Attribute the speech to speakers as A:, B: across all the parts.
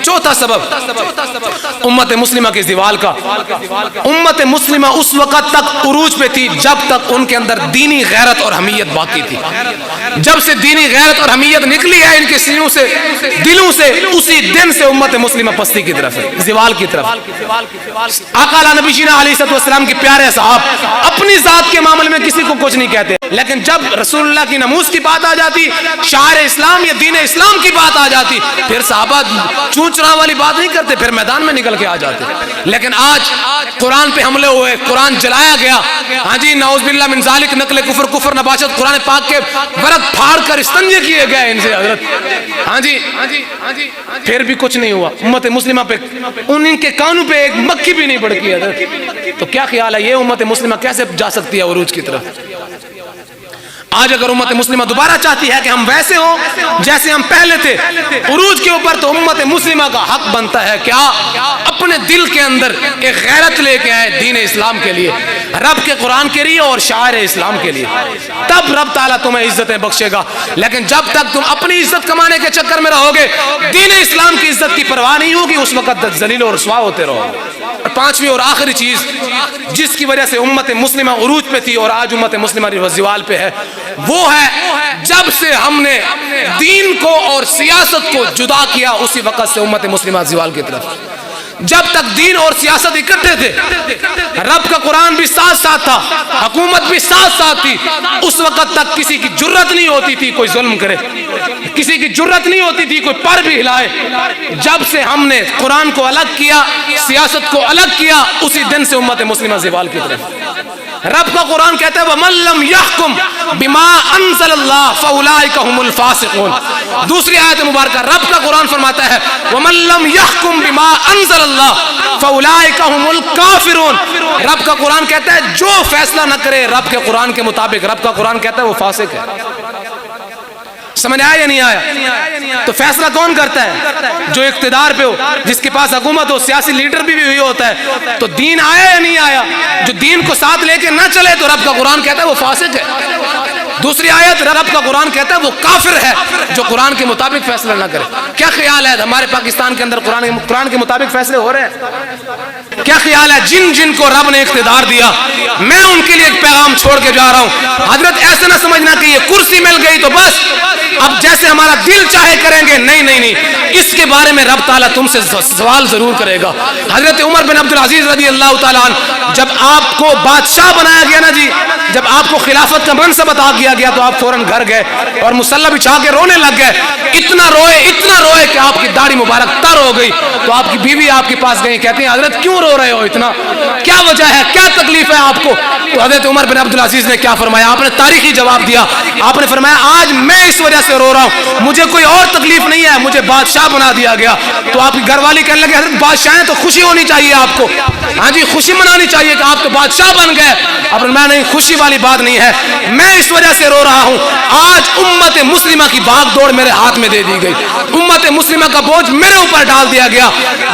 A: چوتھا سبب امت مسلمہ کے زوال کا، امت مسلمہ اس وقت تک عروج پہ تھی جب تک ان کے اندر دینی غیرت اور حمیت باقی تھی۔ جب سے دینی غیرت اور حمیت نکلی ہے ان کے سینوں سے، دلوں سے، اسی دن سے امت مسلمہ پستی کی طرف ہے، زوال کی طرف۔ آقا اعلیٰ نبی جینا علیہ السلام کے پیارے صحاب اپنی ذات کے معاملے میں کسی کو کچھ نہیں کہتے، لیکن جب رسول اللہ کی ناموس کی بات آ جاتی، شعائر اسلام یا دین اسلام کی بات آ جاتی، پھر صحابہ چونچرا والی بات نہیں کرتے، پھر میدان میں نکل کے آ جاتے۔ لیکن آج قرآن پہ حملے ہوئے، قرآن جلایا گیا، ہاں جی نعوذ باللہ من ذالک، نقل کفر، کفر نباشت، قرآن پاک کے ورق پھاڑ کر استنجے کیے گئے ان سے حضرت، ہاں جی پھر بھی کچھ نہیں ہوا۔ امت مسلمہ پہ ان کے کانوں پہ ایک مکھی بھی نہیں بڑکی حضرت۔ تو کیا خیال ہے یہ امت مسلمہ کیسے جا سکتی ہے عروج کی طرف؟ آج اگر امت مسلمہ دوبارہ چاہتی ہے کہ ہم ویسے ہوں جیسے ہم پہلے تھے عروج کے اوپر، تو امت مسلمہ کا حق بنتا ہے کیا اپنے دل کے اندر ایک غیرت لے کے آئے دین اسلام کے لیے، رب کے قرآن کے لیے اور شعائر اسلام کے لیے، تب رب تعالیٰ تمہیں عزتیں بخشے گا۔ لیکن جب تک تم اپنی عزت کمانے کے چکر میں رہو گے، دین اسلام کی عزت کی پرواہ نہیں ہوگی، اس وقت ذلیل اور رسوا ہوتے رہو گے۔ اور پانچویں اور آخری چیز جس کی وجہ سے امت مسلمہ عروج پہ تھی اور آج امت مسلمہ زوال پہ ہے، وہ ہے جب سے ہم نے دین کو اور سیاست کو جدا کیا، اسی وقت سے امت مسلمہ زوال کی طرف۔ جب تک دین اور سیاست اکٹھے تھے، رب کا قرآن بھی ساتھ ساتھ تھا، حکومت بھی ساتھ ساتھ تھی، اس وقت تک کسی کی جرت نہیں ہوتی تھی کوئی ظلم کرے، کسی کی جرت نہیں ہوتی تھی کوئی پر بھی ہلائے۔ جب سے ہم نے قرآن کو الگ کیا، سیاست کو الگ کیا، اسی دن سے امت مسلمہ زوال کی طرف۔ رب کا قرآن کہتا ہے وَمَن لَّمْ يَحْكُمْ بِمَا أَنزَلَ اللَّهُ فَأُولَٰئِكَ هُمُ الْفَاسِقُونَ۔ دوسری آیت مبارکہ رب کا قرآن فرماتا ہے وَمَن لَّمْ يَحْكُمْ بِمَا أَنزَلَ اللَّهُ فَأُولَٰئِكَ هُمُ الْكَافِرُونَ۔ رب کا قرآن کہتا ہے جو فیصلہ نہ کرے رب کے قرآن کے مطابق، رب کا قرآن کہتا ہے وہ فاسق ہے۔ سمجھ آیا یا نہیں آیا؟ تو فیصلہ کون کرتا ہے؟ جو اقتدار پہ ہو، جس کے پاس حکومت ہو، سیاسی لیڈر بھی ہوئی ہوتا ہے۔ تو دین آیا یا نہیں آیا؟ جو دین کو ساتھ لے کے نہ چلے تو رب کا قرآن کہتا ہے وہ فاسق ہے۔ دوسری آیت رب کا قرآن کہتا ہے وہ کافر ہے جو قرآن کے مطابق فیصلہ نہ کرے۔ کیا خیال ہے ہمارے پاکستان کے اندر قرآن کے مطابق فیصلے ہو رہے ہیں؟ کیا خیال ہے جن جن کو رب نے اقتدار دیا، میں ان کے لیے ایک پیغام چھوڑ کے جا رہا ہوں، حضرت ایسے نہ سمجھنا کہ یہ کرسی مل گئی تو بس اب جیسے ہمارا دل چاہے کریں گے، نہیں نہیں نہیں، اس کے بارے میں رب تعالیٰ تم سے سوال ضرور کرے گا۔ حضرت عمر بن عبدالعزیز رضی اللہ تعالیٰ عنہ جب آپ کو بادشاہ بنایا گیا نا جی، جب آپ کو خلافت کا منصب عطا کیا گیا تو آپ فوراً گھر گئے اور مصلی بچھا کے رونے لگ گئے، اتنا روئے کہ آپ کی داڑھی مبارک تر ہو گئی۔ تو آپ کی بیوی آپ کے پاس گئی، کہتے ہیں حضرت کیوں رو رہے ہو اتنا، کیا وجہ ہے، کیا تکلیف ہے آپ کو؟ تو حضرت عمر بن عبدالعزیز نے کیا فرمایا؟ آپ نے تاریخی جواب دیا، آپ نے فرمایا آج میں اس وجہ سے رو رہا ہوں، مجھے کوئی اور تکلیف نہیں ہے، مجھے بادشاہ بنا دیا گیا۔ تو آپ کی گھر والی کہنے لگے حضرت بادشاہ ہیں تو خوشی ہونی چاہیے آپ کو، ہاں جی خوشی منانی چاہیے کہ آپ تو بادشاہ بن گئے۔ اب میں نہیں، خوشی والی بات نہیں ہے، میں اس وجہ سے رو رہا ہوں آج امت مسلمہ کی بھاگ دوڑ میرے ہاتھ میں دے دی گئی، امت مسلمہ کا بوجھ میرے اوپر ڈال دیا گیا۔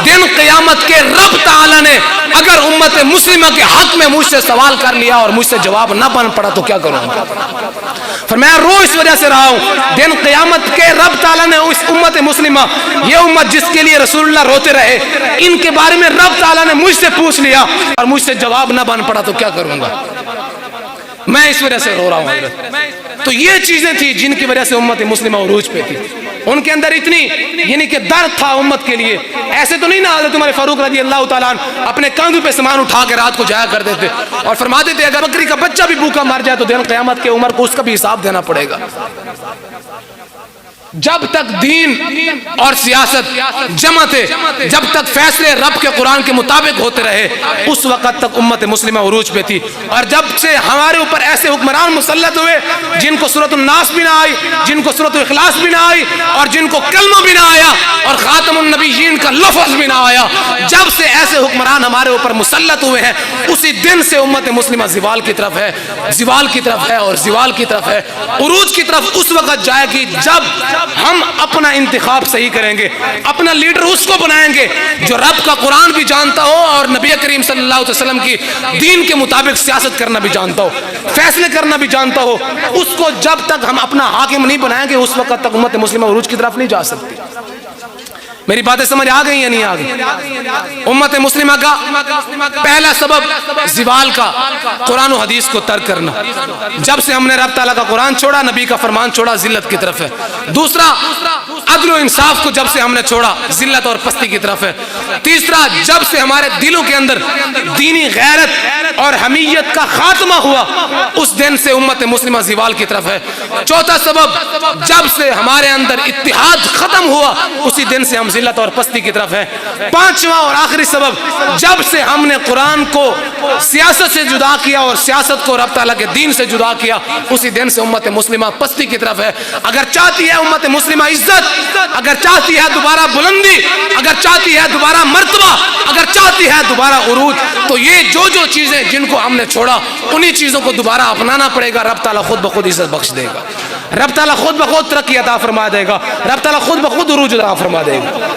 A: دن قیامت کے رب تعالیٰ نے اگر امت مسلمہ کے حق میں مجھ سے سوال کر لیا اور مجھ سے جواب نہ بن پڑا تو کیا کروں گا؟ فرمایا رو اس وجہ سے رہا ہوں، دن قیامت کے رب تعالیٰ نے اس امت مسلمہ، یہ امت جس کے لیے رسول اللہ روتے رہے، ان کے بارے میں رب تعالیٰ نے مجھ سے پوچھ لیا اور مجھ سے جواب نہ بن پڑا تو کیا کروں گا؟ میں اس وجہ سے رو رہا ہوں حضرت۔ تو یہ چیزیں تھی جن کی وجہ سے امت مسلمہ عروج پہ تھی، ان کے اندر اتنی یعنی کہ درد تھا امت کے لیے۔ ایسے تو نہیں نا حضرت عمر فاروق رضی اللہ تعالیٰ عنہ اپنے کاندھوں پہ سامان اٹھا کے رات کو جایا کرتے تھے اور فرماتے تھے اگر بکری کا بچہ بھی بھوکا مر جائے تو دن قیامت کے عمر کو اس کا بھی حساب دینا پڑے گا۔ جب تک دین اور سیاست جمع تھے، جب تک فیصلے رب کے قرآن کے مطابق ہوتے رہے، اس وقت تک امت مسلمہ عروج پہ تھی۔ اور جب سے ہمارے اوپر ایسے حکمران مسلط ہوئے جن کو سورۃ الناس بھی نہ آئی، جن کو سورۃ الاخلاص بھی نہ آئی، اور جن کو کلمہ بھی نہ آیا، اور خاتم النبیین کا لفظ بھی نہ آیا، جب سے ایسے حکمران ہمارے اوپر مسلط ہوئے ہیں، اسی دن سے امت مسلمہ زوال کی طرف ہے، زوال کی طرف ہے اور زوال کی طرف ہے۔ عروج کی طرف اس وقت جائے گی جب ہم اپنا انتخاب صحیح کریں گے، اپنا لیڈر اس کو بنائیں گے جو رب کا قرآن بھی جانتا ہو اور نبی کریم صلی اللہ علیہ وسلم کی دین کے مطابق سیاست کرنا بھی جانتا ہو، فیصلے کرنا بھی جانتا ہو۔ اس کو جب تک ہم اپنا حاکم نہیں بنائیں گے اس وقت تک امت مسلمہ عروج کی طرف نہیں جا سکتی۔ میری باتیں سمجھ آ گئی یا نہیں آ گئی؟ امت مسلمہ کا پہلا سبب زوال کا قرآن و حدیث کو ترک کرنا. جب سے ہم نے رب تعالیٰ کا قرآن چھوڑا، نبی کا فرمان چھوڑا، ذلت کی طرف ہے. دوسرا، عدل و انصاف کو جب سے ہم نے چھوڑا، ذلت اور پستی کی طرف ہے. تیسرا، جب سے ہمارے دلوں کے اندر دینی غیرت اور حمیت کا خاتمہ ہوا، اس دن سے امت مسلمہ زوال کی طرف ہے. چوتھا سبب، جب سے ہمارے اندر اتحاد ختم ہوا، اسی دن سے ہم ذلت اور پستی کی طرف ہے. پانچواں اور آخری سبب، جب سے ہم نے قرآن کو سیاست سے جدا کیا اور سیاست کو رب تعالیٰ کے دین سے جدا کیا، اسی دن سے امت مسلمہ پستی کی طرف ہے. اگر چاہتی ہے امت مسلمہ عزت، اگر چاہتی ہے دوبارہ بلندی، اگر چاہتی ہے دوبارہ مرتبہ، اگر چاہتی ہے دوبارہ عروج، تو یہ جو چیزیں جن کو ہم نے چھوڑا، انہی چیزوں کو دوبارہ اپنانا پڑے گا. رب تعالیٰ خود بخود عزت بخش دے گا، رب تعالیٰ خود بخود ترقی عطا فرما دے گا، رب تعالیٰ خود بخود عروج عطا فرما دے گا.